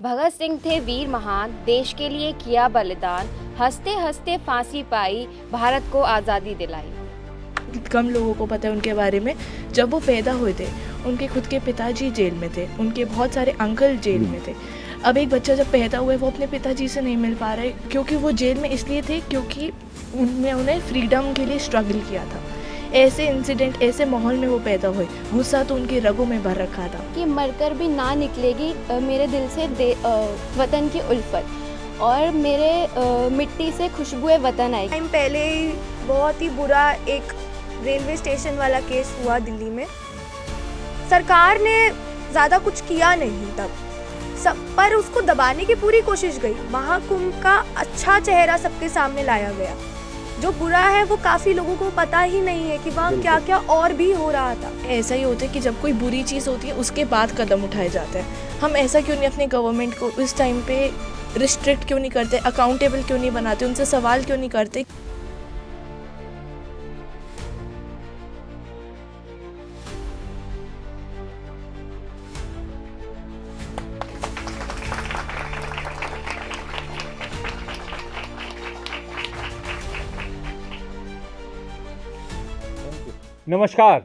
भगत सिंह थे वीर महान, देश के लिए किया बलिदान, हंसते हंसते फांसी पाई, भारत को आज़ादी दिलाई। कम लोगों को पता है उनके बारे में। जब वो पैदा हुए थे उनके खुद के पिताजी जेल में थे, उनके बहुत सारे अंकल जेल में थे। अब एक बच्चा जब पैदा हुआ है वो अपने पिताजी से नहीं मिल पा रहा है, क्योंकि वो जेल में इसलिए थे क्योंकि उन्हें फ्रीडम के लिए स्ट्रगल किया था। ऐसे इंसिडेंट, ऐसे माहौल में वो पैदा हुए, गुस्सा तो उनकी रगों में भर रखा था कि मरकर भी ना निकलेगी मेरे दिल से वतन की उल्फत, और मेरे मिट्टी से खुशबुए वतन आएगी। टाइम पहले ही बहुत ही बुरा एक रेलवे स्टेशन वाला केस हुआ दिल्ली में। सरकार ने ज़्यादा कुछ किया नहीं तब सब, पर उसको दबाने की पूरी कोशिश गई। महाकुंभ का अच्छा चेहरा सबके सामने लाया गया। जो बुरा है वो काफ़ी लोगों को पता ही नहीं है कि वहाँ क्या क्या और भी हो रहा था। ऐसा ही होता है कि जब कोई बुरी चीज़ होती है उसके बाद कदम उठाए जाते हैं। हम ऐसा क्यों नहीं अपने गवर्नमेंट को इस टाइम पे रिस्ट्रिक्ट क्यों नहीं करते, अकाउंटेबल क्यों नहीं बनाते, उनसे सवाल क्यों नहीं करते। नमस्कार।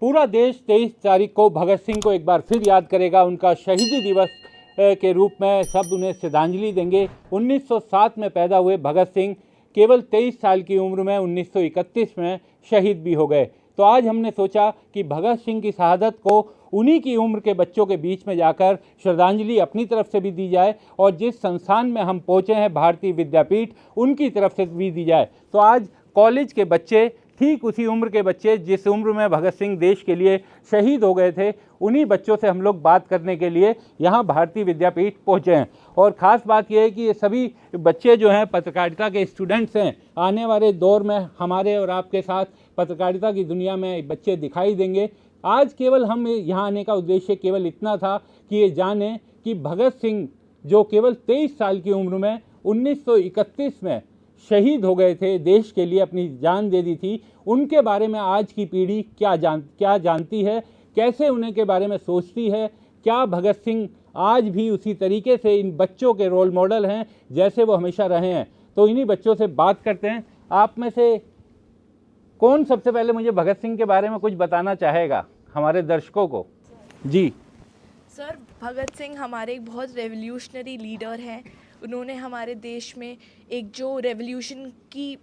पूरा देश 23 तारीख को भगत सिंह को एक बार फिर याद करेगा। उनका शहीदी दिवस के रूप में सब उन्हें श्रद्धांजलि देंगे। 1907 में पैदा हुए भगत सिंह केवल 23 साल की उम्र में 1931 में शहीद भी हो गए। तो आज हमने सोचा कि भगत सिंह की शहादत को उन्हीं की उम्र के बच्चों के बीच में जाकर श्रद्धांजलि अपनी तरफ से भी दी जाए, और जिस संस्थान में हम पहुँचे हैं भारतीय विद्यापीठ, उनकी तरफ से भी दी जाए। तो आज कॉलेज के बच्चे, ठीक उसी उम्र के बच्चे जिस उम्र में भगत सिंह देश के लिए शहीद हो गए थे, उन्हीं बच्चों से हम लोग बात करने के लिए यहाँ भारतीय विद्यापीठ पहुँचे हैं। और ख़ास बात यह है कि ये सभी बच्चे जो हैं पत्रकारिता के स्टूडेंट्स हैं। आने वाले दौर में हमारे और आपके साथ पत्रकारिता की दुनिया में बच्चे दिखाई देंगे। आज केवल हम यहाँ आने का उद्देश्य केवल इतना था कि ये जानें कि भगत सिंह जो केवल 23 साल की उम्र में 1931 में शहीद हो गए थे, देश के लिए अपनी जान दे दी थी, उनके बारे में आज की पीढ़ी क्या जानती है, कैसे उन्हें के बारे में सोचती है। क्या भगत सिंह आज भी उसी तरीके से इन बच्चों के रोल मॉडल हैं जैसे वो हमेशा रहे हैं। तो इन्हीं बच्चों से बात करते हैं। आप में से कौन सबसे पहले मुझे भगत सिंह के बारे में कुछ बताना चाहेगा हमारे दर्शकों को? जी सर, भगत सिंह हमारे एक बहुत रेवोल्यूशनरी लीडर हैं। उन्होंने हमारे देश में एक जो रेवोल्यूशन की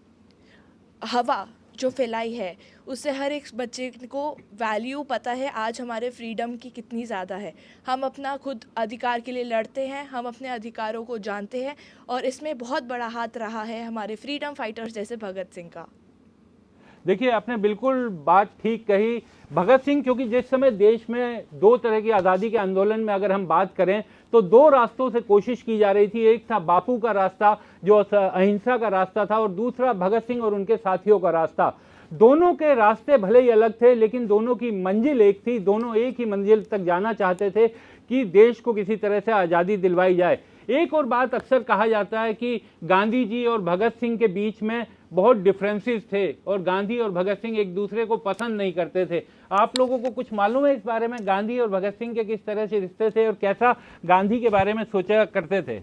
हवा जो फैलाई है, उससे हर एक बच्चे को वैल्यू पता है आज हमारे फ्रीडम की कितनी ज़्यादा है। हम अपना खुद अधिकार के लिए लड़ते हैं, हम अपने अधिकारों को जानते हैं, और इसमें बहुत बड़ा हाथ रहा है हमारे फ्रीडम फाइटर्स जैसे भगत सिंह का। देखिए, आपने बिल्कुल बात ठीक कही। भगत सिंह, क्योंकि जिस समय देश में दो तरह की आज़ादी के आंदोलन में अगर हम बात करें तो दो रास्तों से कोशिश की जा रही थी। एक था बापू का रास्ता जो अहिंसा का रास्ता था, और दूसरा भगत सिंह और उनके साथियों का रास्ता। दोनों के रास्ते भले ही अलग थे, लेकिन दोनों की मंजिल एक थी। दोनों एक ही मंजिल तक जाना चाहते थे कि देश को किसी तरह से आज़ादी दिलवाई जाए। एक और बात अक्सर कहा जाता है कि गांधी जी और भगत सिंह के बीच में बहुत डिफरेंसेस थे, और गांधी और भगत सिंह एक दूसरे को पसंद नहीं करते थे। आप लोगों को कुछ मालूम है इस बारे में, गांधी और भगत सिंह के किस तरह से रिश्ते थे और कैसा गांधी के बारे में सोचा करते थे?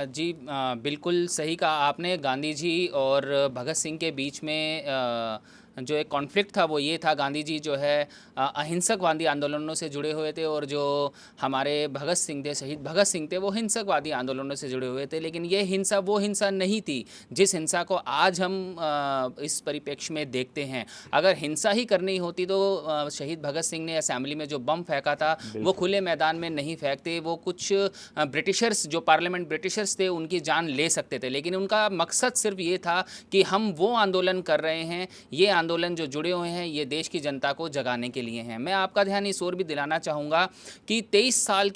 जी, बिल्कुल सही कहा आपने। गांधी जी और भगत सिंह के बीच में जो एक कॉन्फ्लिक्ट था वो ये था, गांधी जी जो है अहिंसकवादी आंदोलनों से जुड़े हुए थे, और जो हमारे भगत सिंह थे, शहीद भगत सिंह थे, वो हिंसकवादी आंदोलनों से जुड़े हुए थे। लेकिन ये हिंसा वो हिंसा नहीं थी जिस हिंसा को आज हम इस परिप्रेक्ष्य में देखते हैं। अगर हिंसा ही करनी होती तो शहीद भगत सिंह ने असेंबली में जो बम फेंका था वो खुले मैदान में नहीं फेंकते। वो कुछ ब्रिटिशर्स, जो पार्लियामेंट ब्रिटिशर्स थे, उनकी जान ले सकते थे, लेकिन उनका मकसद सिर्फ ये था कि हम वो आंदोलन कर रहे हैं, ये आंदोलन जो जुड़े हुए हैं ये देश की जनता को जगाने के लिए हैं। मैं आपका ध्यान इस ओर भी दिलाना चाहूँगा कि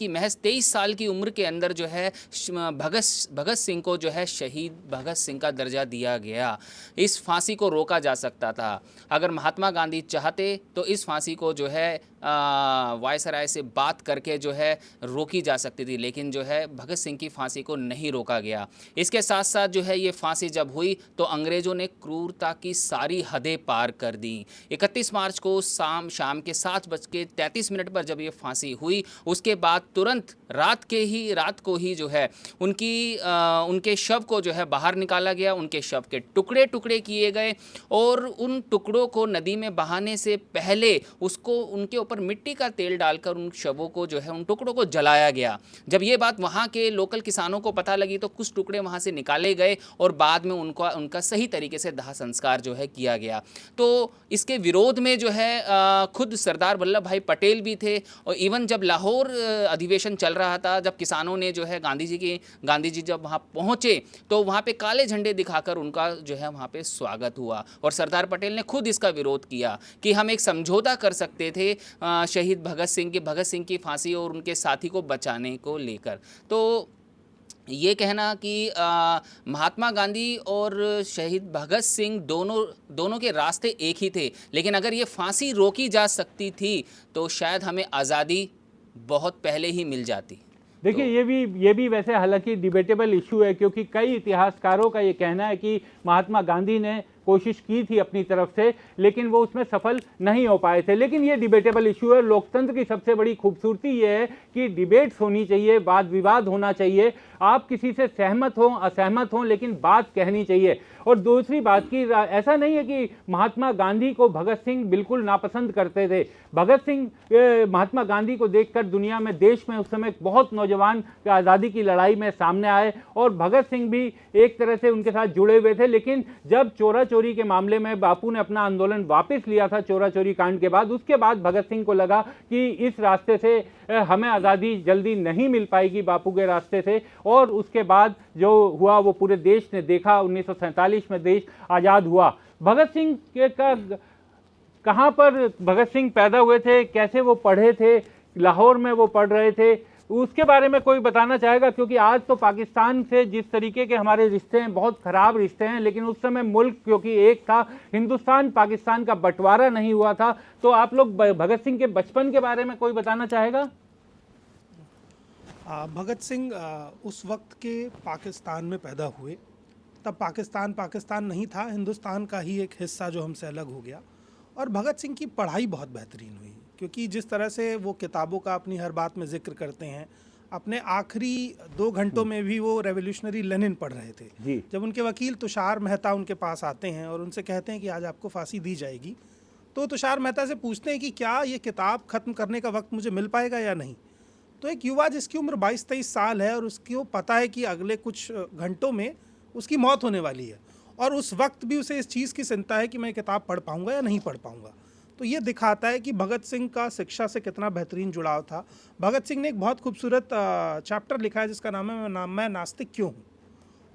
महज 23 साल की उम्र के अंदर जो है भगत सिंह को जो है शहीद भगत सिंह का दर्जा दिया गया। इस फांसी को रोका जा सकता था। अगर महात्मा गांधी चाहते तो इस फांसी को जो है वायसराय से बात करके जो है रोकी जा सकती थी, लेकिन जो है भगत सिंह की फांसी को नहीं रोका गया। इसके साथ साथ जो है ये फांसी जब हुई तो अंग्रेज़ों ने क्रूरता की सारी हदें पार कर दी। 31 मार्च को शाम के 7:33 पर जब ये फांसी हुई, उसके बाद तुरंत रात को ही जो है उनके शव को जो है बाहर निकाला गया, उनके शव के टुकड़े टुकड़े किए गए और उन टुकड़ों को नदी में बहाने से पहले उसको उनके ऊपर मिट्टी का तेल डालकर उन शवों को जो है उन टुकड़ों को जलाया गया। जब ये बात वहाँ के लोकल किसानों को पता लगी तो कुछ टुकड़े वहाँ से निकाले गए और बाद में उनका सही तरीके से दाह संस्कार जो है किया गया। तो इसके विरोध में जो है खुद सरदार वल्लभ भाई पटेल भी थे और इवन जब लाहौर अधिवेशन चल रहा था, जब किसानों ने जो है गांधी जी जब वहाँ पहुँचे तो वहाँ पे काले झंडे दिखाकर उनका जो है वहाँ पे स्वागत हुआ और सरदार पटेल ने खुद इसका विरोध किया कि हम एक समझौता कर सकते थे शहीद भगत सिंह की फांसी और उनके साथी को बचाने को लेकर। तो ये कहना कि महात्मा गांधी और शहीद भगत सिंह दोनों के रास्ते एक ही थे, लेकिन अगर ये फांसी रोकी जा सकती थी तो शायद हमें आज़ादी बहुत पहले ही मिल जाती। देखिए ये भी वैसे हालांकि डिबेटेबल इशू है, क्योंकि कई इतिहासकारों का ये कहना है कि महात्मा गांधी ने कोशिश की थी अपनी तरफ से, लेकिन वो उसमें सफल नहीं हो पाए थे। लेकिन ये डिबेटेबल इशू है। लोकतंत्र की सबसे बड़ी खूबसूरती ये है कि डिबेट्स होनी चाहिए, वाद विवाद होना चाहिए। आप किसी से सहमत हों असहमत हों, लेकिन बात कहनी चाहिए। और दूसरी बात की ऐसा नहीं है कि महात्मा गांधी को भगत सिंह बिल्कुल नापसंद करते थे। भगत सिंह महात्मा गांधी को देखकर दुनिया में, देश में उस समय बहुत नौजवान आज़ादी की लड़ाई में सामने आए और भगत सिंह भी एक तरह से उनके साथ जुड़े हुए थे। लेकिन जब चोरा चोरी के मामले में बापू ने अपना आंदोलन वापस लिया था चोरा चोरी कांड के बाद, उसके बाद भगत सिंह को लगा कि इस रास्ते से हमें आज़ादी जल्दी नहीं मिल पाएगी बापू के रास्ते से। और उसके बाद जो हुआ वो पूरे देश ने देखा। 1947 में देश आज़ाद हुआ। भगत सिंह का कहाँ पर भगत सिंह पैदा हुए थे, कैसे वो पढ़े थे, लाहौर में वो पढ़ रहे थे, उसके बारे में कोई बताना चाहेगा? क्योंकि आज तो पाकिस्तान से जिस तरीके के हमारे रिश्ते हैं, बहुत ख़राब रिश्ते हैं, लेकिन उस समय मुल्क क्योंकि एक था, हिंदुस्तान पाकिस्तान का बंटवारा नहीं हुआ था। तो आप लोग भगत सिंह के बचपन के बारे में कोई बताना चाहेगा? भगत सिंह उस वक्त के पाकिस्तान में पैदा हुए। तब पाकिस्तान नहीं था, हिंदुस्तान का ही एक हिस्सा जो हमसे अलग हो गया। और भगत सिंह की पढ़ाई बहुत बेहतरीन हुई, क्योंकि जिस तरह से वो किताबों का अपनी हर बात में जिक्र करते हैं, अपने आखिरी 2 घंटों में भी वो रेवोल्यूशनरी लेनिन पढ़ रहे थे। जब उनके वकील तुषार मेहता उनके पास आते हैं और उनसे कहते हैं कि आज आपको फांसी दी जाएगी, तो तुषार मेहता से पूछते हैं कि क्या ये किताब ख़त्म करने का वक्त मुझे मिल पाएगा या नहीं। तो एक युवा जिसकी उम्र 22-23 साल है और उसको पता है कि अगले कुछ घंटों में उसकी मौत होने वाली है, और उस वक्त भी उसे इस चीज़ की चिंता है कि मैं किताब पढ़ पाऊँगा या नहीं पढ़ पाऊँगा। तो ये दिखाता है कि भगत सिंह का शिक्षा से कितना बेहतरीन जुड़ाव था। भगत सिंह ने एक बहुत खूबसूरत चैप्टर लिखा है जिसका नाम है मैं नास्तिक क्यों हूँ,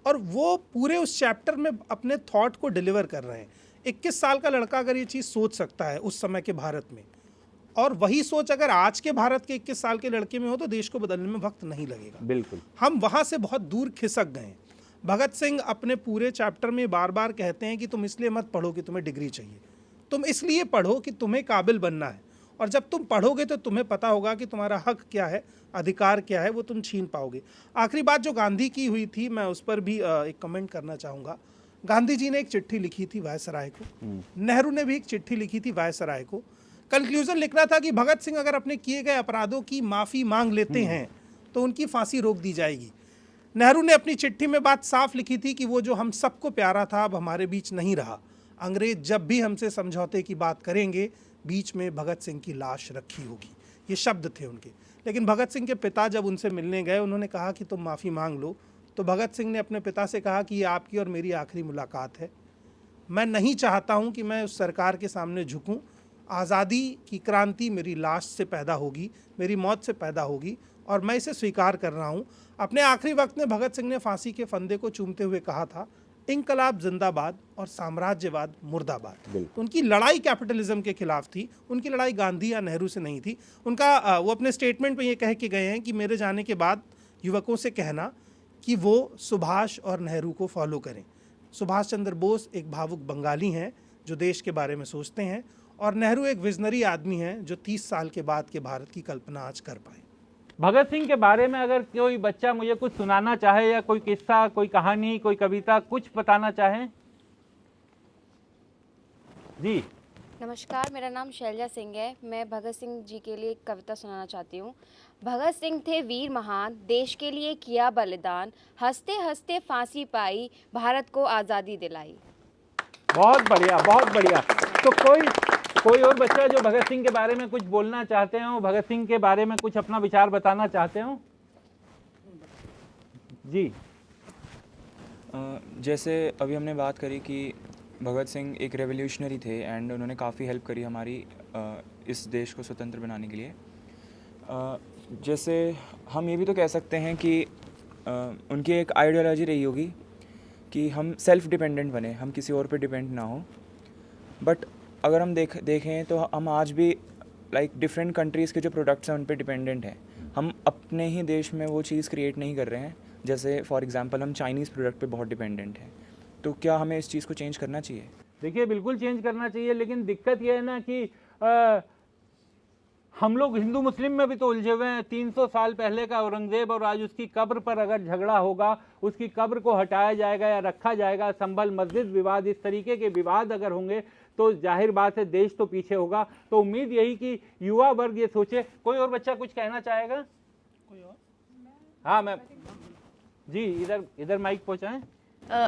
और वो पूरे उस चैप्टर में अपने थॉट को डिलीवर कर रहे हैं। 21 साल का लड़का अगर ये चीज़ सोच सकता है उस समय के भारत में, और वही सोच अगर आज के भारत के 21 साल के लड़के में हो, तो देश को बदलने में वक्त नहीं लगेगा। बिल्कुल, हम वहाँ से बहुत दूर खिसक गए। भगत सिंह अपने पूरे चैप्टर में बार बार कहते हैं कि तुम इसलिए मत पढ़ो कि तुम्हें डिग्री चाहिए, तुम इसलिए पढ़ो कि तुम्हें काबिल बनना है, और जब तुम पढ़ोगे तो तुम्हें पता होगा कि तुम्हारा हक क्या है, अधिकार क्या है, वो तुम छीन पाओगे। आखिरी बात जो गांधी की हुई थी, मैं उस पर भी एक कमेंट करना चाहूँगा। गांधी जी ने एक चिट्ठी लिखी थी वायसराय को, नेहरू ने भी एक चिट्ठी लिखी थी वायसराय को। कंक्लूजन लिखना था कि भगत सिंह अगर अपने किए गए अपराधों की माफ़ी मांग लेते हैं तो उनकी फांसी रोक दी जाएगी। नेहरू ने अपनी चिट्ठी में बात साफ लिखी थी कि वो जो हम सबको प्यारा था अब हमारे बीच नहीं रहा। अंग्रेज जब भी हमसे समझौते की बात करेंगे, बीच में भगत सिंह की लाश रखी होगी। ये शब्द थे उनके। लेकिन भगत सिंह के पिता जब उनसे मिलने गए, उन्होंने कहा कि तुम माफ़ी मांग लो। तो भगत सिंह ने अपने पिता से कहा कि ये आपकी और मेरी आखिरी मुलाकात है। मैं नहीं चाहता हूँ कि मैं उस सरकार के सामने झुकूँ। आज़ादी की क्रांति मेरी लाश से पैदा होगी, मेरी मौत से पैदा होगी, और मैं इसे स्वीकार कर रहा हूँ। अपने आखिरी वक्त में भगत सिंह ने फांसी के फंदे को चूमते हुए कहा था, इंकलाब जिंदाबाद और साम्राज्यवाद मुर्दाबाद। उनकी लड़ाई कैपिटलिज्म के खिलाफ थी, उनकी लड़ाई गांधी या नेहरू से नहीं थी। उनका वो अपने स्टेटमेंट में ये कह के गए हैं कि मेरे जाने के बाद युवकों से कहना कि वो सुभाष और नेहरू को फॉलो करें। सुभाष चंद्र बोस एक भावुक बंगाली हैं जो देश के बारे में सोचते हैं, और नेहरू एक विजनरी आदमी हैं जो 30 साल के बाद के भारत की कल्पना आज कर पाए। भगत सिंह के बारे में अगर कोई बच्चा मुझे कुछ सुनाना चाहे, या कोई किस्सा, कोई कहानी, कोई कविता, कुछ बताना चाहें? जी नमस्कार, मेरा नाम शैलजा सिंह है। मैं भगत सिंह जी के लिए एक कविता सुनाना चाहती हूँ। भगत सिंह थे वीर महान, देश के लिए किया बलिदान, हंसते हंसते फांसी पाई, भारत को आज़ादी दिलाई। बहुत बढ़िया, बहुत बढ़िया। तो कोई और बच्चा जो भगत सिंह के बारे में कुछ बोलना चाहते हो, भगत सिंह के बारे में कुछ अपना विचार बताना चाहते हो? जी। जैसे अभी हमने बात करी कि भगत सिंह एक रेवोल्यूशनरी थे एंड उन्होंने काफ़ी हेल्प करी हमारी इस देश को स्वतंत्र बनाने के लिए। जैसे हम ये भी तो कह सकते हैं कि उनकी एक आइडियोलॉजी रही होगी कि हम सेल्फ डिपेंडेंट बने, हम किसी और पे डिपेंड ना हो। बट अगर हम देखें तो हम आज भी डिफरेंट कंट्रीज़ के जो प्रोडक्ट्स हैं उन पे डिपेंडेंट हैं। हम अपने ही देश में वो चीज़ क्रिएट नहीं कर रहे हैं। जैसे फॉर एग्जांपल हम चाइनीज़ प्रोडक्ट पे बहुत डिपेंडेंट हैं। तो क्या हमें इस चीज़ को चेंज करना चाहिए? देखिए, बिल्कुल चेंज करना चाहिए, लेकिन दिक्कत यह है ना कि हम लोग हिंदू मुस्लिम में भी तो उलझे हुए हैं। 300 साल पहले का औरंगजेब और आज उसकी कब्र पर अगर झगड़ा होगा, उसकी कब्र को हटाया जाएगा या रखा जाएगा, संभल मस्जिद विवाद, इस तरीके के विवाद अगर होंगे तो जाहिर बात है देश तो पीछे होगा। तो उम्मीद यही कि युवा वर्ग ये सोचे। कोई और बच्चा कुछ कहना चाहेगा? कोई और? हाँ, मैं जी, इधर माइक पहुँचाएं।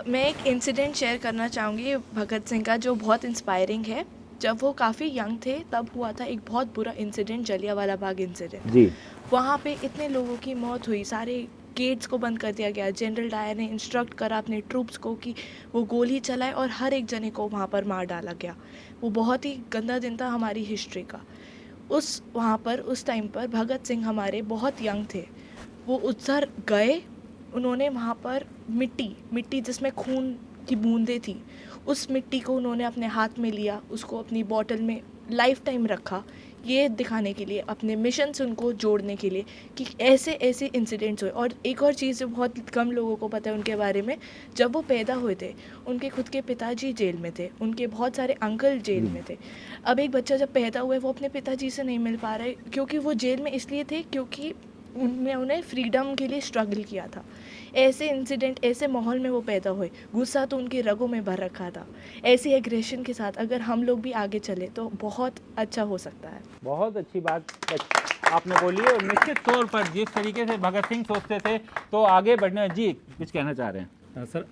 मैं एक इंसिडेंट शेयर करना चाहूँगी भगत सिंह का, जो बहुत इंस्पायरिंग है। जब वो काफ़ी यंग थे तब हुआ था एक बहुत बुरा इंसिडेंट, जलियांवाला बाग इंसिडेंट। जी। वहाँ पे इतने लोगों की मौत हुई, सारे गेट्स को बंद कर दिया गया। जनरल डायर ने इंस्ट्रक्ट करा अपने ट्रूप्स को कि वो गोली चलाए और हर एक जने को वहाँ पर मार डाला गया। वो बहुत ही गंदा दिन था हमारी हिस्ट्री का। वहाँ पर उस टाइम पर भगत सिंह हमारे बहुत यंग थे। वो उधर गए, उन्होंने वहाँ पर मिट्टी जिसमें खून की बूंदें थी, उस मिट्टी को उन्होंने अपने हाथ में लिया, उसको अपनी बॉटल में लाइफ टाइम रखा, ये दिखाने के लिए, अपने मिशन से उनको जोड़ने के लिए कि ऐसे ऐसे इंसिडेंट्स हुए। और एक और चीज़ जो बहुत कम लोगों को पता है उनके बारे में, जब वो पैदा हुए थे उनके खुद के पिताजी जेल में थे, उनके बहुत सारे अंकल जेल में थे। अब एक बच्चा जब पैदा हुआ है वो अपने पिताजी से नहीं मिल पा रहा है, क्योंकि वो जेल में इसलिए थे क्योंकि उन्हें फ्रीडम के लिए स्ट्रगल किया था। ऐसे इंसिडेंट, ऐसे माहौल में वो पैदा हुए, गुस्सा तो उनकी रगों में भर रखा था। ऐसी एग्रेशन के साथ अगर हम लोग भी आगे चले तो बहुत अच्छा हो सकता है। बहुत अच्छी बात आपने बोली है। और निश्चित तौर पर जिस तरीके से भगत सिंह सोचते थे तो आगे बढ़ना। जी, कुछ कहना चाह रहे हैं? सर,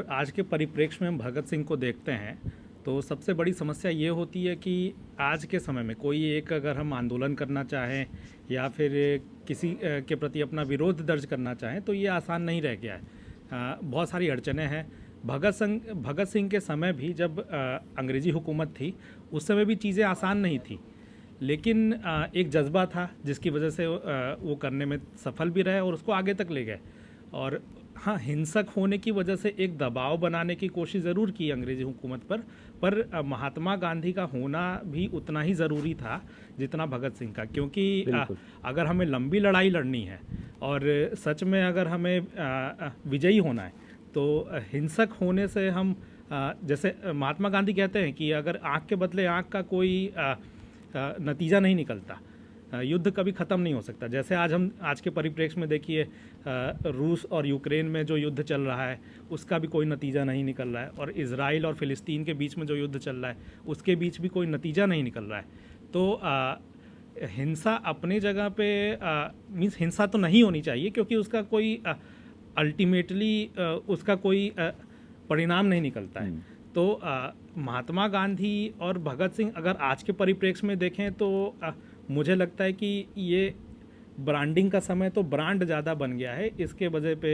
आज के परिप्रेक्ष्य में हम भगत सिंह को देखते हैं तो सबसे बड़ी समस्या ये होती है कि आज के समय में कोई एक अगर हम आंदोलन करना चाहें या फिर किसी के प्रति अपना विरोध दर्ज करना चाहें तो ये आसान नहीं रह गया है। बहुत सारी अड़चनें हैं। भगत सिंह के समय भी जब अंग्रेज़ी हुकूमत थी उस समय भी चीज़ें आसान नहीं थी, लेकिन एक जज्बा था जिसकी वजह से वो करने में सफल भी रहे और उसको आगे तक ले गए। और हाँ, हिंसक होने की वजह से एक दबाव बनाने की कोशिश ज़रूर की अंग्रेज़ी हुकूमत पर महात्मा गांधी का होना भी उतना ही ज़रूरी था जितना भगत सिंह का, क्योंकि अगर हमें लंबी लड़ाई लड़नी है और सच में अगर हमें विजयी होना है तो हिंसक होने से हम जैसे महात्मा गांधी कहते हैं कि अगर आँख के बदले आँख का कोई नतीजा नहीं निकलता, युद्ध कभी ख़त्म नहीं हो सकता। जैसे आज के परिप्रेक्ष्य में देखिए, रूस और यूक्रेन में जो युद्ध चल रहा है उसका भी कोई नतीजा नहीं निकल रहा है, और इज़राइल और फ़िलिस्तीन के बीच में जो युद्ध चल रहा है उसके बीच भी कोई नतीजा नहीं निकल रहा है। तो हिंसा अपनी जगह पे मीन्स हिंसा तो नहीं होनी चाहिए, क्योंकि उसका कोई अल्टीमेटली उसका कोई परिणाम नहीं निकलता है। तो महात्मा गांधी और भगत सिंह अगर आज के परिप्रेक्ष्य में देखें तो मुझे लगता है कि ये ब्रांडिंग का समय तो ब्रांड ज़्यादा बन गया है। इसके वजह पे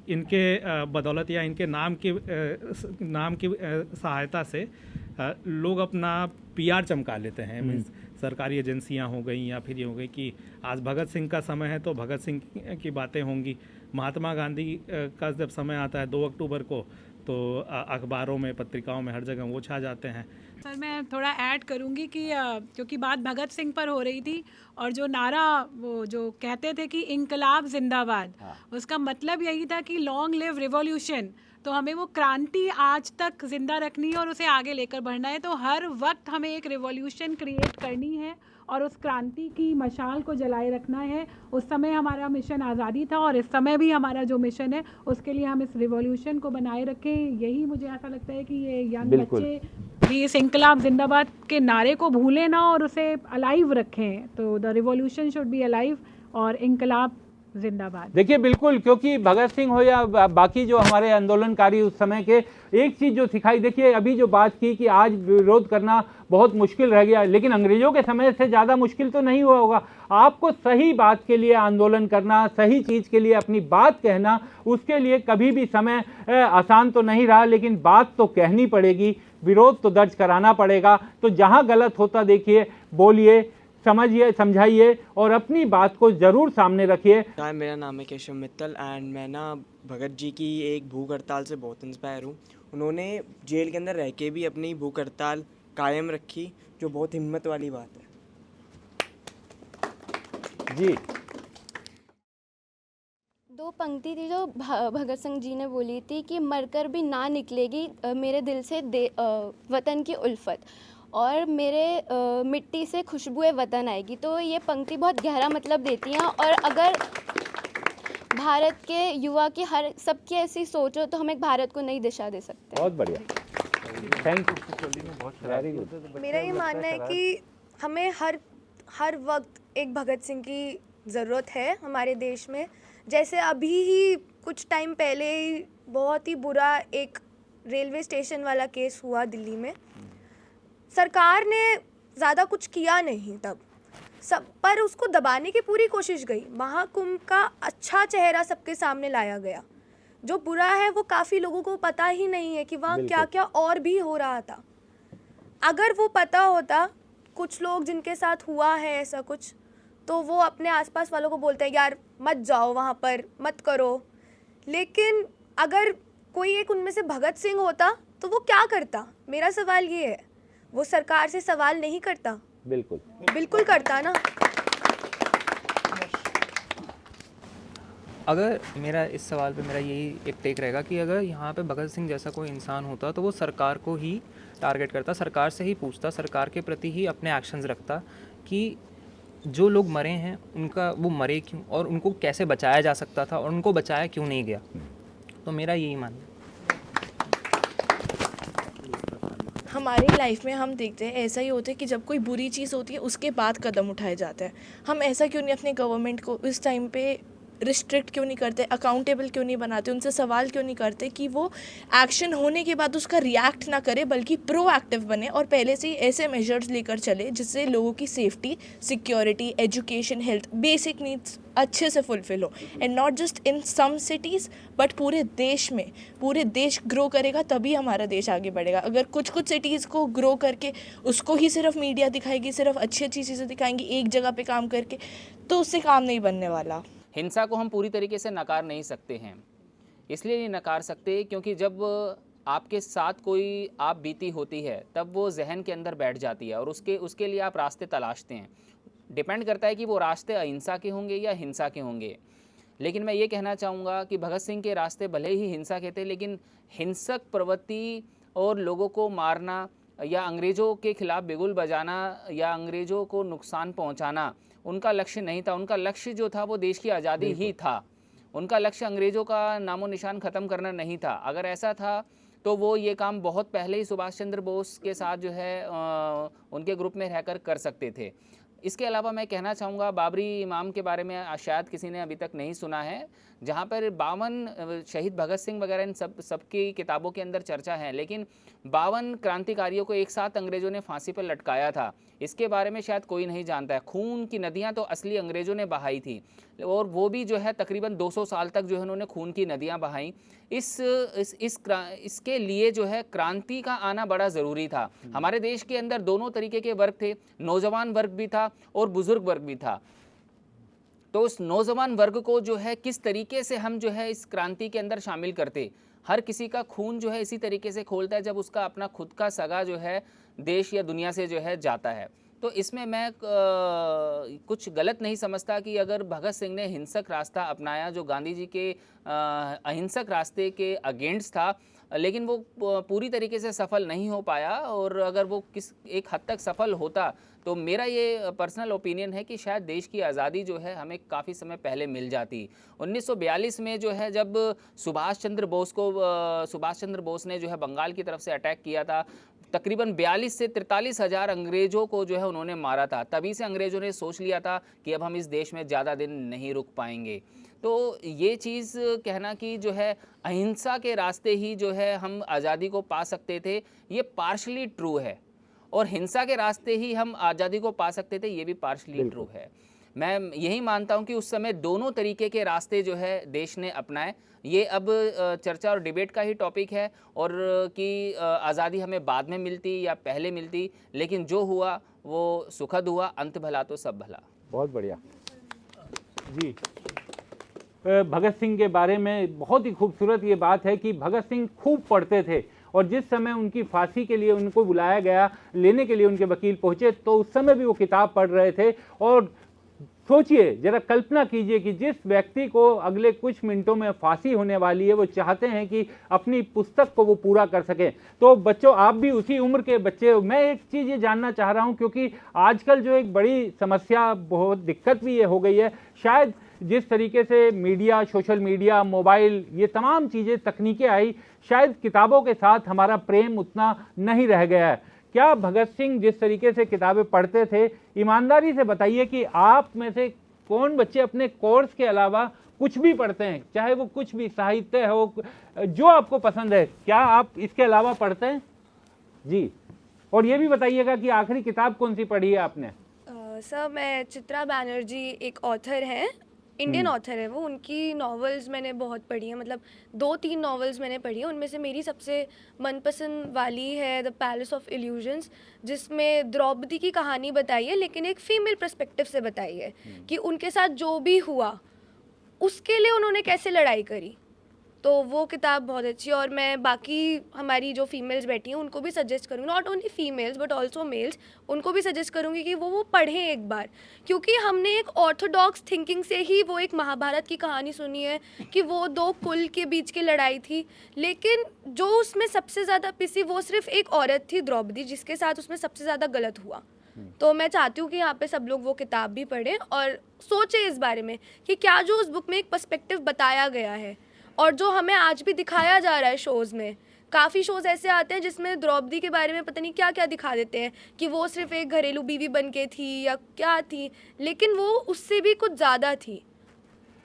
इनके बदौलत या इनके नाम की सहायता से लोग अपना PR चमका लेते हैं। मीन्स सरकारी एजेंसियां हो गई या फिर ये हो गई कि आज भगत सिंह का समय है तो भगत सिंह की बातें होंगी। महात्मा गांधी का जब समय आता है 2 अक्टूबर को तो अखबारों में, पत्रिकाओं में, हर जगह वो छा जाते हैं। सर, मैं थोड़ा ऐड करूंगी कि क्योंकि बात भगत सिंह पर हो रही थी और जो नारा वो जो कहते थे कि इंकलाब जिंदाबाद, उसका मतलब यही था कि लॉन्ग लिव रिवॉल्यूशन। तो हमें वो क्रांति आज तक जिंदा रखनी है और उसे आगे लेकर बढ़ना है। तो हर वक्त हमें एक रिवॉल्यूशन क्रिएट करनी है और उस क्रांति की मशाल को जलाए रखना है। उस समय हमारा मिशन आज़ादी था और इस समय भी हमारा जो मिशन है उसके लिए हम इस रिवॉल्यूशन को बनाए रखें। यही मुझे ऐसा लगता है कि ये यंग बच्चे भी इस इंकलाब जिंदाबाद के नारे को भूलें ना और उसे अलाइव रखें। तो the revolution should be alive और इंकलाब जिंदाबाद। देखिए बिल्कुल, क्योंकि भगत सिंह हो या बाकी जो हमारे आंदोलनकारी उस समय के, एक चीज़ जो सिखाई, देखिए अभी जो बात की कि आज विरोध करना बहुत मुश्किल रह गया, लेकिन अंग्रेज़ों के समय से ज़्यादा मुश्किल तो नहीं हुआ होगा। आपको सही बात के लिए आंदोलन करना, सही चीज़ के लिए अपनी बात कहना, उसके लिए कभी भी समय आसान तो नहीं रहा, लेकिन बात तो कहनी पड़ेगी, विरोध तो दर्ज कराना पड़ेगा। तो जहाँ गलत होता देखिए, बोलिए, समझिए, समझाइए और अपनी बात को ज़रूर सामने रखिए। हाय, मेरा नाम है केशव मित्तल एंड मैं ना भगत जी की एक भूख हड़ताल से बहुत इंस्पायर हूँ। उन्होंने जेल के अंदर रह के भी अपनी भूख हड़ताल कायम रखी, जो बहुत हिम्मत वाली बात है। जी, दो पंक्ति थी जो भगत सिंह जी ने बोली थी कि मरकर भी ना निकलेगी मेरे दिल से वतन की उल्फत, और मेरे मिट्टी से खुशबुए वतन आएगी। तो ये पंक्ति बहुत गहरा मतलब देती हैं, और अगर भारत के युवा की हर सबकी ऐसी सोच हो तो हम एक भारत को नई दिशा दे सकते हैं। बहुत बढ़िया, थैंक यू, वेरी गुड। मेरा ये मानना है कि हमें हर वक्त एक भगत सिंह की ज़रूरत है हमारे देश में। जैसे अभी ही कुछ टाइम पहले ही बहुत ही बुरा एक रेलवे स्टेशन वाला केस हुआ दिल्ली में। सरकार ने ज़्यादा कुछ किया नहीं तब, सब पर उसको दबाने की पूरी कोशिश गई। महाकुंभ का अच्छा चेहरा सबके सामने लाया गया, जो बुरा है वो काफ़ी लोगों को पता ही नहीं है कि वहाँ क्या क्या और भी हो रहा था। अगर वो पता होता, कुछ लोग जिनके साथ हुआ है ऐसा कुछ, तो वो अपने आसपास वालों को बोलते हैं यार मत जाओ वहाँ पर, मत करो। लेकिन अगर कोई एक उनमें से भगत सिंह होता तो वो क्या करता? मेरा सवाल ये है, वो सरकार से सवाल नहीं करता? बिल्कुल बिल्कुल करता ना। अगर मेरा इस सवाल पे मेरा यही एक टेक रहेगा कि अगर यहाँ पे भगत सिंह जैसा कोई इंसान होता तो वो सरकार को ही टारगेट करता, सरकार से ही पूछता, सरकार के प्रति ही अपने एक्शंस रखता कि जो लोग मरे हैं उनका वो मरे क्यों और उनको कैसे बचाया जा सकता था और उनको बचाया क्यों नहीं गया। तो मेरा यही मानना है। हमारी लाइफ में हम देखते हैं ऐसा ही होता है कि जब कोई बुरी चीज़ होती है उसके बाद कदम उठाए जाते हैं। हम ऐसा क्यों नहीं अपने गवर्नमेंट को इस टाइम पे रिस्ट्रिक्ट क्यों नहीं करते, अकाउंटेबल क्यों नहीं बनाते, उनसे सवाल क्यों नहीं करते कि वो एक्शन होने के बाद उसका रिएक्ट ना करे बल्कि प्रोएक्टिव बने और पहले से ही ऐसे मेजर्स लेकर चले जिससे लोगों की safety, security, education, health, basic needs अच्छे से फुलफिल हो। And not just in some cities but पूरे देश में। पूरे देश ग्रो करेगा तभी हमारा देश आगे बढ़ेगा। अगर कुछ कुछ सिटीज़ को ग्रो करके उसको ही सिर्फ मीडिया दिखाएगी, सिर्फ अच्छी अच्छी चीज़ें दिखाएंगी एक जगह पे काम करके, तो उससे काम नहीं बनने वाला। हिंसा को हम पूरी तरीके से नकार नहीं सकते हैं। इसलिए नहीं नकार सकते क्योंकि जब आपके साथ कोई आप बीती होती है तब वो जहन के अंदर बैठ जाती है और उसके लिए आप रास्ते तलाशते हैं। डिपेंड करता है कि वो रास्ते अहिंसा के होंगे या हिंसा के होंगे। लेकिन मैं ये कहना चाहूँगा कि भगत सिंह के रास्ते भले ही हिंसा के थे, लेकिन हिंसक प्रवृत्ति और लोगों को मारना या अंग्रेज़ों के खिलाफ बिगुल बजाना या अंग्रेज़ों को नुकसान पहुँचाना उनका लक्ष्य नहीं था। उनका लक्ष्य जो था वो देश की आज़ादी ही था। उनका लक्ष्य अंग्रेज़ों का नामो निशान ख़त्म करना नहीं था। अगर ऐसा था तो वो ये काम बहुत पहले ही सुभाष चंद्र बोस के साथ जो है उनके ग्रुप में रहकर कर सकते थे। इसके अलावा मैं कहना चाहूँगा बाबरी इमाम के बारे में शायद किसी ने अभी तक नहीं सुना है, जहाँ पर 52 शहीद भगत सिंह वगैरह इन सबकी किताबों के अंदर चर्चा है, लेकिन 52 क्रांतिकारियों को एक साथ अंग्रेज़ों ने फांसी पर लटकाया था। इसके बारे में शायद कोई नहीं जानता है। खून की नदियाँ तो असली अंग्रेज़ों ने बहाई थी और वो भी जो है तकरीबन 200 साल तक जो है उन्होंने खून की नदियाँ बहाई। इसके लिए जो है क्रांति का आना बड़ा ज़रूरी था। हमारे देश के अंदर दोनों तरीके के वर्ग थे, नौजवान वर्ग भी था और बुज़ुर्ग वर्ग भी था। तो उस नौजवान वर्ग को जो है किस तरीके से हम जो है इस क्रांति के अंदर शामिल करते। हर किसी का खून जो है इसी तरीके से खोलता है जब उसका अपना खुद का सगा जो है देश या दुनिया से जो है जाता है। तो इसमें मैं कुछ गलत नहीं समझता कि अगर भगत सिंह ने हिंसक रास्ता अपनाया जो गांधी जी के अहिंसक रास्ते के अगेंस्ट था, लेकिन वो पूरी तरीके से सफल नहीं हो पाया। और अगर वो एक हद तक सफल होता तो मेरा ये पर्सनल ओपिनियन है कि शायद देश की आज़ादी जो है हमें काफ़ी समय पहले मिल जाती। 1942 में जो है जब सुभाष चंद्र बोस ने जो है बंगाल की तरफ से अटैक किया था, तकरीबन 42 से 43 हज़ार अंग्रेज़ों को जो है उन्होंने मारा था। तभी से अंग्रेज़ों ने सोच लिया था कि अब हम इस देश में ज़्यादा दिन नहीं रुक पाएंगे। तो ये चीज़ कहना कि जो है अहिंसा के रास्ते ही जो है हम आज़ादी को पा सकते थे, ये पार्शली ट्रू है, और हिंसा के रास्ते ही हम आज़ादी को पा सकते थे, ये भी पार्शली ट्रू है। मैं यही मानता हूँ कि उस समय दोनों तरीके के रास्ते जो है देश ने अपनाए। ये अब चर्चा और डिबेट का ही टॉपिक है, और कि आज़ादी हमें बाद में मिलती या पहले मिलती, लेकिन जो हुआ वो सुखद हुआ, अंत भला तो सब भला। बहुत बढ़िया जी। भगत सिंह के बारे में बहुत ही खूबसूरत ये बात है कि भगत सिंह खूब पढ़ते थे, और जिस समय उनकी फांसी के लिए उनको बुलाया गया, लेने के लिए उनके वकील पहुंचे, तो उस समय भी वो किताब पढ़ रहे थे। और सोचिए, जरा कल्पना कीजिए कि जिस व्यक्ति को अगले कुछ मिनटों में फांसी होने वाली है, वो चाहते हैं कि अपनी पुस्तक को वो पूरा कर सकें। तो बच्चों, आप भी उसी उम्र के बच्चे हो। मैं एक चीज़ ये जानना चाह रहा हूँ, क्योंकि आजकल जो एक बड़ी समस्या, बहुत दिक्कत भी ये हो गई है, शायद जिस तरीके से मीडिया, सोशल मीडिया, मोबाइल, ये तमाम चीज़ें, तकनीकें आई, शायद किताबों के साथ हमारा प्रेम उतना नहीं रह गया है। क्या भगत सिंह जिस तरीके से किताबें पढ़ते थे, ईमानदारी से बताइए कि आप में से कौन बच्चे अपने कोर्स के अलावा कुछ भी पढ़ते हैं, चाहे वो कुछ भी साहित्य हो, जो आपको पसंद है, क्या आप इसके अलावा पढ़ते हैं? जी, और ये भी बताइएगा कि आखिरी किताब कौन सी पढ़ी है आपने? सर, मैं चित्रा बैनर्जी एक ऑथर हैं, इंडियन ऑथर है वो, उनकी नॉवेल्स मैंने बहुत पढ़ी हैं, मतलब 2-3 नॉवेल्स मैंने पढ़ी हैं। उनमें से मेरी सबसे मनपसंद वाली है द पैलेस ऑफ इल्यूजन्स, जिसमें द्रौपदी की कहानी बताई है, लेकिन एक फ़ीमेल पर्सपेक्टिव से बताई है कि उनके साथ जो भी हुआ उसके लिए उन्होंने कैसे लड़ाई करी। तो वो किताब बहुत अच्छी है, और मैं बाकी हमारी जो फीमेल्स बैठी हैं उनको भी सजेस्ट करूँगी, not only females but also males, उनको भी सजेस्ट करूँगी कि वो पढ़ें एक बार, क्योंकि हमने एक ऑर्थोडॉक्स थिंकिंग से ही वो एक महाभारत की कहानी सुनी है कि वो 2 कुल के बीच की लड़ाई थी, लेकिन जो उसमें सबसे ज़्यादा पिसी वो सिर्फ एक औरत थी, द्रौपदी, जिसके साथ उसमें सबसे ज़्यादा गलत हुआ। तो मैं चाहती हूँ कि यहाँ पे सब लोग वो किताब भी पढ़ें और सोचें इस बारे में कि क्या जो उस बुक में एक पर्सपेक्टिव बताया गया है, और जो हमें आज भी दिखाया जा रहा है शोज़ में, काफ़ी शोज़ ऐसे आते हैं जिसमें द्रौपदी के बारे में पता नहीं क्या क्या दिखा देते हैं कि वो सिर्फ एक घरेलू बीवी बन के थी या क्या थी, लेकिन वो उससे भी कुछ ज़्यादा थी।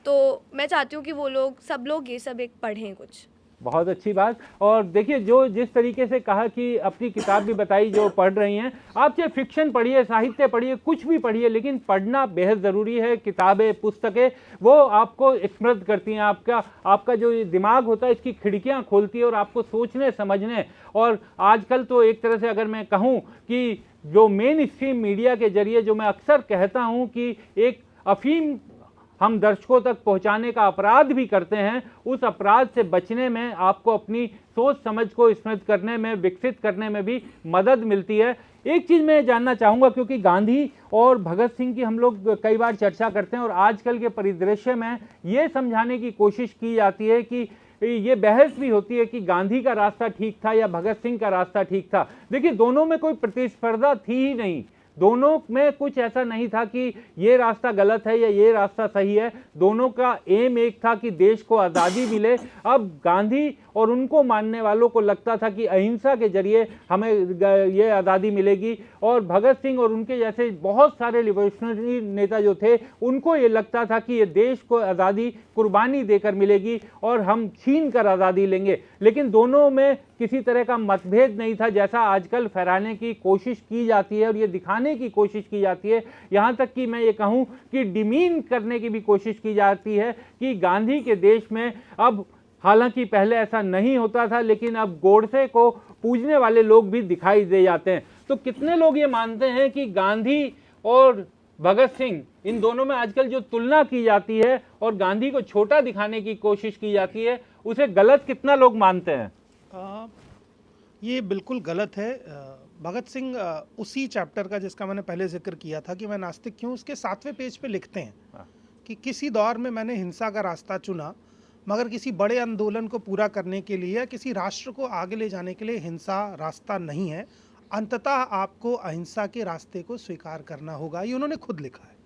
तो मैं चाहती हूँ कि वो लोग, सब लोग ये सब एक पढ़ें कुछ। बहुत अच्छी बात। और देखिए, जो जिस तरीके से कहा कि अपनी किताब भी बताई जो पढ़ रही हैं, आप चाहे फिक्शन पढ़िए, साहित्य पढ़िए, कुछ भी पढ़िए, लेकिन पढ़ना बेहद ज़रूरी है। किताबें, पुस्तकें वो आपको समृद्ध करती हैं, आपका जो दिमाग होता है इसकी खिड़कियां खोलती है और आपको सोचने समझने। और आजकल तो एक तरह से अगर मैं कहूँ कि जो मेन स्ट्रीम मीडिया के जरिए, जो मैं अक्सर कहता हूँ कि एक अफीम हम दर्शकों तक पहुंचाने का अपराध भी करते हैं, उस अपराध से बचने में आपको अपनी सोच समझ को समृद्ध करने में, विकसित करने में भी मदद मिलती है। एक चीज़ मैं जानना चाहूँगा, क्योंकि गांधी और भगत सिंह की हम लोग कई बार चर्चा करते हैं और आजकल के परिदृश्य में ये समझाने की कोशिश की जाती है कि ये बहस भी होती है कि गांधी का रास्ता ठीक था या भगत सिंह का रास्ता ठीक था। देखिए, दोनों में कोई प्रतिस्पर्धा थी ही नहीं, दोनों में कुछ ऐसा नहीं था कि ये रास्ता गलत है या ये रास्ता सही है। दोनों का एम एक था कि देश को आज़ादी मिले। अब गांधी और उनको मानने वालों को लगता था कि अहिंसा के जरिए हमें ये आज़ादी मिलेगी, और भगत सिंह और उनके जैसे बहुत सारे रिवोल्यूशनरी नेता जो थे, उनको ये लगता था कि ये देश को आज़ादी कुर्बानी देकर मिलेगी और हम छीन कर आज़ादी लेंगे। लेकिन दोनों में किसी तरह का मतभेद नहीं था, जैसा आजकल फैलाने की कोशिश की जाती है और ये दिखाने की कोशिश की जाती है। यहाँ तक कि मैं ये कहूँ कि डिमीन करने की भी कोशिश की जाती है कि गांधी के देश में अब, हालांकि पहले ऐसा नहीं होता था, लेकिन अब गोडसे को पूजने वाले लोग भी दिखाई दे जाते हैं। तो कितने लोग ये मानते हैं कि गांधी और भगत सिंह, इन दोनों में आजकल जो तुलना की जाती है और गांधी को छोटा दिखाने की कोशिश की जाती है, उसे गलत कितना लोग मानते हैं? ये बिल्कुल गलत है। भगत सिंह उसी चैप्टर का जिसका मैंने पहले जिक्र किया था कि मैं नास्तिक क्यों, उसके 7वें पेज पे लिखते हैं कि किसी दौर में मैंने हिंसा का रास्ता चुना, मगर किसी बड़े आंदोलन को पूरा करने के लिए या किसी राष्ट्र को आगे ले जाने के लिए हिंसा रास्ता नहीं है। अंततः आपको अहिंसा के रास्ते को स्वीकार करना होगा, ये उन्होंने खुद लिखा है।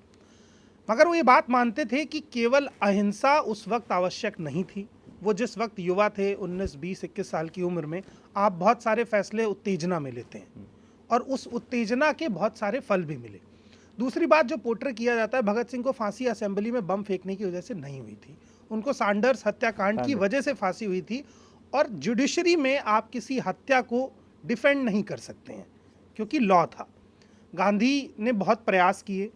मगर वो ये बात मानते थे कि केवल अहिंसा उस वक्त आवश्यक नहीं थी, वो जिस वक्त युवा थे 19, 20, 21 साल की उम्र में, आप बहुत सारे फैसले उत्तेजना में लेते हैं और उस उत्तेजना के बहुत सारे फल भी मिले। दूसरी बात जो पोर्ट्रे किया जाता है, भगत सिंह को फांसी असेंबली में बम फेंकने की वजह से नहीं हुई थी, उनको सैंडर्स हत्याकांड की वजह से फांसी हुई थी। और जुडिशरी में आप किसी हत्या को डिफेंड नहीं कर सकते हैं क्योंकि लॉ था। गांधी ने बहुत प्रयास किए,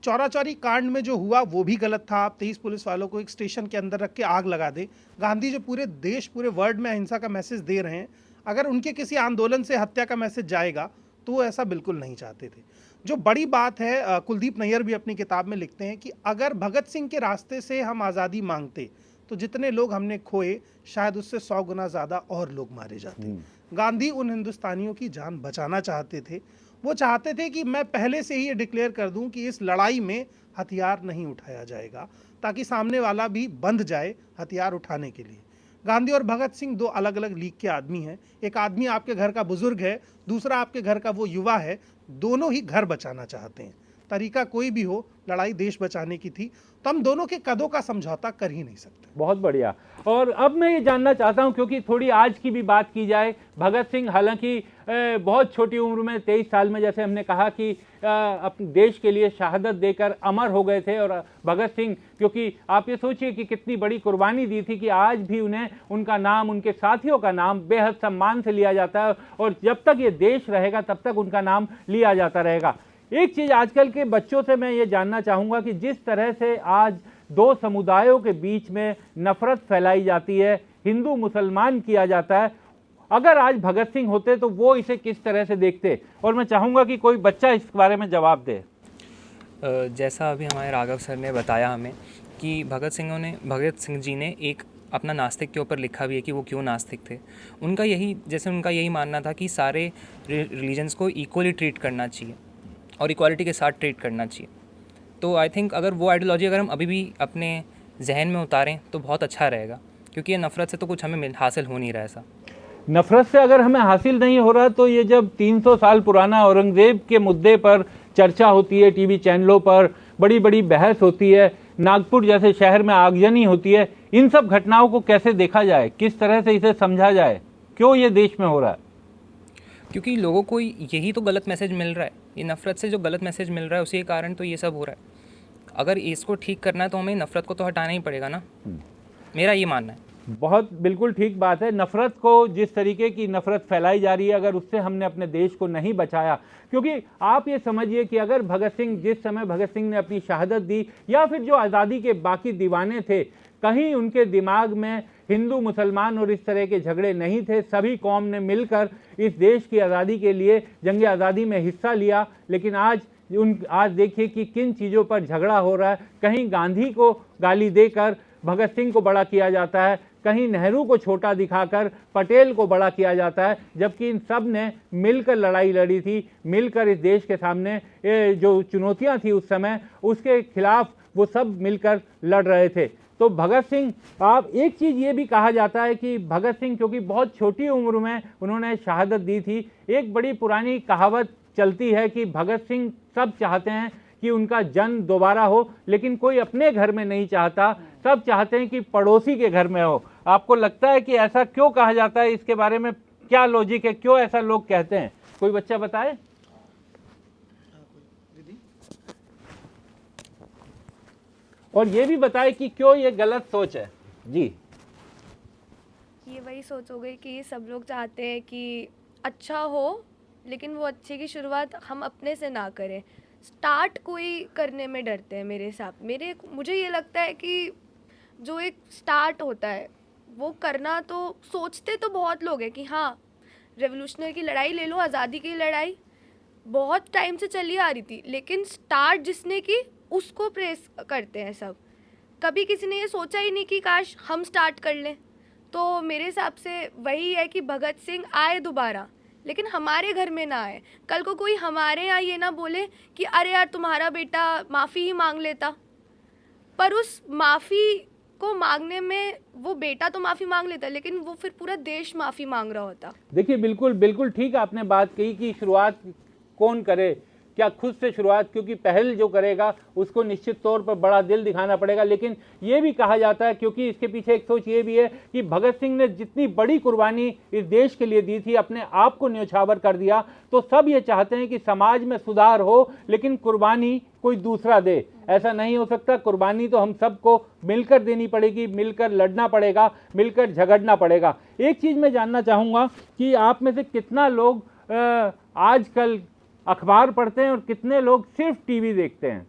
चौरा चौरी कांड में जो हुआ वो भी गलत था। आप 23 पुलिस वालों को एक स्टेशन के अंदर रख के आग लगा दे। गांधी जो पूरे देश, पूरे वर्ल्ड में अहिंसा का मैसेज दे रहे हैं, अगर उनके किसी आंदोलन से हत्या का मैसेज जाएगा तो वो ऐसा बिल्कुल नहीं चाहते थे। जो बड़ी बात है, कुलदीप नैयर भी अपनी किताब में लिखते हैं कि अगर भगत सिंह के रास्ते से हम आज़ादी मांगते तो जितने लोग हमने खोए शायद उससे 100 गुना ज़्यादा और लोग मारे जाते। गांधी उन हिंदुस्तानियों की जान बचाना चाहते थे। वो चाहते थे कि मैं पहले से ही ये डिक्लेयर कर दूं कि इस लड़ाई में हथियार नहीं उठाया जाएगा, ताकि सामने वाला भी बंध जाए हथियार उठाने के लिए। गांधी और भगत सिंह दो अलग अलग लीग के आदमी हैं। एक आदमी आपके घर का बुजुर्ग है, दूसरा आपके घर का वो युवा है। दोनों ही घर बचाना चाहते हैं। तरीका कोई भी हो, लड़ाई देश बचाने की थी, तो हम दोनों के कदों का समझौता कर ही नहीं सकते। बहुत बढ़िया। और अब मैं ये जानना चाहता हूं, क्योंकि थोड़ी आज की भी बात की जाए, भगत सिंह हालांकि बहुत छोटी उम्र में 23 साल में, जैसे हमने कहा कि अपने देश के लिए शहादत देकर अमर हो गए थे। और भगत सिंह, क्योंकि आप ये सोचिए कि कितनी बड़ी कुर्बानी दी थी कि आज भी उन्हें, उनका नाम, उनके साथियों का नाम बेहद सम्मान से लिया जाता है और जब तक ये देश रहेगा तब तक उनका नाम लिया जाता रहेगा। एक चीज़ आजकल के बच्चों से मैं ये जानना चाहूँगा कि जिस तरह से आज दो समुदायों के बीच में नफरत फैलाई जाती है, हिंदू मुसलमान किया जाता है, अगर आज भगत सिंह होते तो वो इसे किस तरह से देखते? और मैं चाहूँगा कि कोई बच्चा इस बारे में जवाब दे। जैसा अभी हमारे राघव सर ने बताया हमें कि भगत सिंह जी ने एक अपना नास्तिक के ऊपर लिखा भी है कि वो क्यों नास्तिक थे। उनका यही मानना था कि सारे रिलीजन्स को इक्वली ट्रीट करना चाहिए और इक्वालिटी के साथ ट्रीट करना चाहिए। तो आई थिंक अगर वो आइडियोलॉजी अगर हम अभी भी अपने जहन में उतारें तो बहुत अच्छा रहेगा, क्योंकि ये नफ़रत से तो कुछ हमें हासिल हो नहीं रहा। ऐसा नफ़रत से अगर हमें हासिल नहीं हो रहा तो ये जब 300 साल पुराना औरंगज़ेब के मुद्दे पर चर्चा होती है, टीवी चैनलों पर बड़ी बड़ी बहस होती है, नागपुर जैसे शहर में आगजनी होती है, इन सब घटनाओं को कैसे देखा जाए, किस तरह से इसे समझा जाए, क्यों ये देश में हो रहा है? क्योंकि लोगों को यही तो गलत मैसेज मिल रहा है, ये नफ़रत से जो गलत मैसेज मिल रहा है उसी के कारण तो ये सब हो रहा है। अगर इसको ठीक करना है तो हमें नफ़रत को तो हटाना ही पड़ेगा ना, मेरा ये मानना है। बहुत बिल्कुल ठीक बात है। नफ़रत को, जिस तरीके की नफ़रत फैलाई जा रही है, अगर उससे हमने अपने देश को नहीं बचाया, क्योंकि आप ये समझिए कि अगर भगत सिंह, जिस समय भगत सिंह ने अपनी शहादत दी, या फिर जो आज़ादी के बाकी दीवाने थे, कहीं उनके दिमाग में हिंदू मुसलमान और इस तरह के झगड़े नहीं थे। सभी कौम ने मिलकर इस देश की आज़ादी के लिए जंग आज़ादी में हिस्सा लिया। लेकिन आज देखिए कि किन चीज़ों पर झगड़ा हो रहा है। कहीं गांधी को गाली देकर भगत सिंह को बड़ा किया जाता है, कहीं नेहरू को छोटा दिखाकर पटेल को बड़ा किया जाता है, जबकि इन सब ने मिलकर लड़ाई लड़ी थी, मिलकर इस देश के सामने जो चुनौतियां थी उस समय, उसके खिलाफ वो सब मिलकर लड़ रहे थे। तो भगत सिंह, आप एक चीज़ ये भी कहा जाता है कि भगत सिंह क्योंकि बहुत छोटी उम्र में उन्होंने शहादत दी थी, एक बड़ी पुरानी कहावत चलती है कि भगत सिंह सब चाहते हैं कि उनका जन्म दोबारा हो, लेकिन कोई अपने घर में नहीं चाहता, सब चाहते हैं कि पड़ोसी के घर में हो। आपको लगता है कि ऐसा क्यों कहा जाता है? इसके बारे में क्या लॉजिक है, क्यों ऐसा लोग कहते हैं? कोई बच्चा बताए। और ये भी बताए कि क्यों ये गलत सोच है। जी, ये वही सोच हो गई कि सब लोग चाहते हैं कि अच्छा हो, लेकिन वो अच्छे की शुरुआत हम अपने से ना करें, स्टार्ट कोई करने में डरते हैं। मुझे ये लगता है कि जो एक स्टार्ट होता है वो करना, तो सोचते तो बहुत लोग हैं कि हाँ रेवोल्यूशनरी की लड़ाई ले लो, आज़ादी की लड़ाई बहुत टाइम से चली आ रही थी, लेकिन स्टार्ट जिसने की उसको प्रेस करते हैं सब। कभी किसी ने ये सोचा ही नहीं कि काश हम स्टार्ट कर लें। तो मेरे हिसाब से वही है कि भगत सिंह आए दोबारा, लेकिन हमारे घर में ना आए। कल को कोई हमारे यहाँ ये ना बोले कि अरे यार तुम्हारा बेटा माफ़ी ही मांग लेता, पर उस माफ़ी को मांगने में वो बेटा तो माफ़ी मांग लेता, लेकिन वो फिर पूरा देश माफ़ी मांग रहा होता। देखिए बिल्कुल बिल्कुल ठीक आपने बात कही कि शुरुआत कौन करे, क्या खुद से शुरुआत, क्योंकि पहल जो करेगा उसको निश्चित तौर पर बड़ा दिल दिखाना पड़ेगा। लेकिन ये भी कहा जाता है, क्योंकि इसके पीछे एक सोच ये भी है कि भगत सिंह ने जितनी बड़ी कुर्बानी इस देश के लिए दी थी, अपने आप को न्यौछावर कर दिया, तो सब ये चाहते हैं कि समाज में सुधार हो, लेकिन कुर्बानी कोई दूसरा दे। ऐसा नहीं हो सकता। कुर्बानी तो हम सबको मिलकर देनी पड़ेगी, मिलकर लड़ना पड़ेगा, मिलकर झगड़ना पड़ेगा। एक चीज़ मैं जानना चाहूँगा कि आप में से कितना लोग आजकल अखबार पढ़ते हैं और कितने लोग सिर्फ टीवी देखते हैं?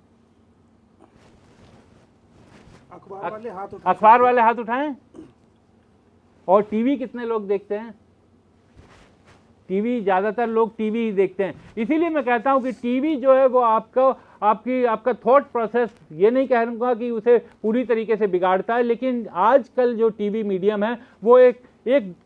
अखबार वाले हाथ उठाएं। और टीवी कितने लोग देखते हैं? टीवी ज़्यादातर लोग टीवी ही देखते हैं। इसीलिए मैं कहता हूं कि टीवी जो है वो आपका थॉट प्रोसेस, ये नहीं कहूँगा कि उसे पूरी तरीके से बिगाड़ता है, लेकिन आजकल जो टीवी मीडियम है वो एक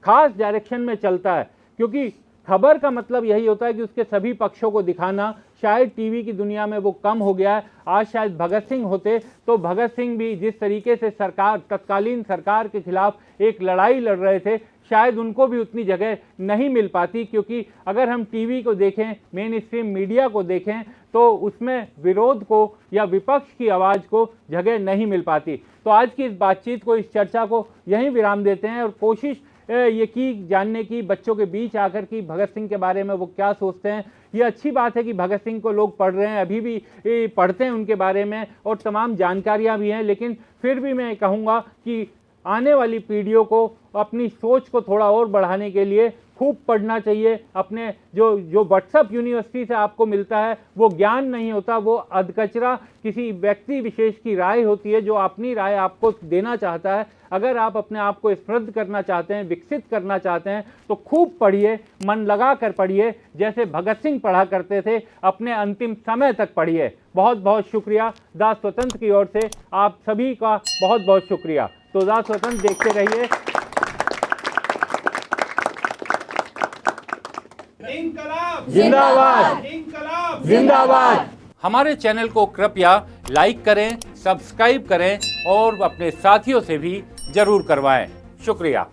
खास डायरेक्शन में चलता है, क्योंकि खबर का मतलब यही होता है कि उसके सभी पक्षों को दिखाना। शायद टीवी की दुनिया में वो कम हो गया है। आज शायद भगत सिंह होते तो भगत सिंह भी जिस तरीके से तत्कालीन सरकार के खिलाफ एक लड़ाई लड़ रहे थे, शायद उनको भी उतनी जगह नहीं मिल पाती, क्योंकि अगर हम टीवी को देखें, मेन स्ट्रीम मीडिया को देखें, तो उसमें विरोध को या विपक्ष की आवाज़ को जगह नहीं मिल पाती। तो आज की इस बातचीत को, इस चर्चा को यहीं विराम देते हैं और कोशिश ये की जानने की बच्चों के बीच आकर कि भगत सिंह के बारे में वो क्या सोचते हैं। ये अच्छी बात है कि भगत सिंह को लोग पढ़ रहे हैं, अभी भी पढ़ते हैं उनके बारे में और तमाम जानकारियां भी हैं, लेकिन फिर भी मैं कहूँगा कि आने वाली पीढ़ियों को अपनी सोच को थोड़ा और बढ़ाने के लिए खूब पढ़ना चाहिए। अपने जो व्हाट्सएप यूनिवर्सिटी से आपको मिलता है वो ज्ञान नहीं होता, वो अधकचरा किसी व्यक्ति विशेष की राय होती है जो अपनी राय आपको देना चाहता है। अगर आप अपने आप को समृद्ध करना चाहते हैं, विकसित करना चाहते हैं, तो खूब पढ़िए, मन लगा कर पढ़िए, जैसे भगत सिंह पढ़ा करते थे, अपने अंतिम समय तक पढ़िए। बहुत बहुत शुक्रिया। दा स्वतंत्र की ओर से आप सभी का बहुत बहुत शुक्रिया। तो दा स्वतंत्र देखते रहिए। जिंदाबाद, जिंदाबाद। हमारे चैनल को कृपया लाइक करें, सब्सक्राइब करें और अपने साथियों से भी जरूर करवाएं। शुक्रिया।